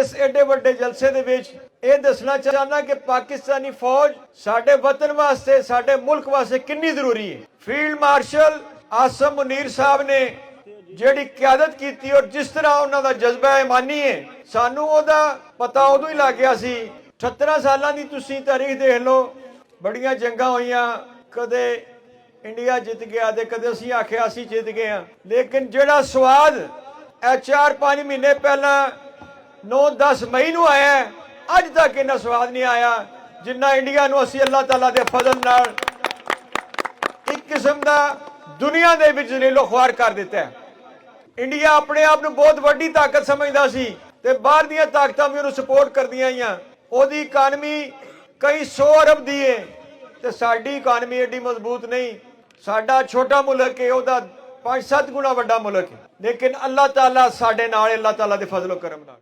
इस एडे वड्डे जलसे दे विच ਇਹ ਦੱਸਣਾ ਚਾਹੁੰਦਾ कि पाकिस्तानी फौज साडे वतन वास्ते साडे मुल्क वास्ते कितनी जरूरी है। फील्ड मार्शल आसम मुनीर साहब ने ਜਿਹੜੀ क्यादत की और जिस तरह उन्होंने जज्बा ईमानी है सानू ओदा पता उदों ही लग गया सी। 78 सालों की तुसीं तारीख देख लो, बड़ियां जंगां होईयां, कदे इंडिया जित गया ते कदे असीं आखिया असीं जित गए हां, लेकिन जिहड़ा स्वाद 4-5 महीने पहला 9-10 मई नूं आया अज तक इन्ना स्वाद नहीं आया जिन्ना इंडिया नूं असीं अल्लाह ताला दे फजल नाल एक किस्म दा दुनिया दे विच जलीलो ख्वार कर दिता है। इंडिया अपने आप नूं बहुत वड्डी ताकत समझदा सी ते बाहर दीयां ताकतां भी उहनूं सपोर्ट करदियां आईयां। ओहदी इकानमी कई 100 अरब दी है ते साडी इकानमी एडी मजबूत नहीं। साडा छोटा मुल्क है, ओहदा 5-7 गुणा वड्डा मुल्क है, लेकिन अल्लाह ताला साडे नाल, अल्लाह ताला दे फजलो करम नाल।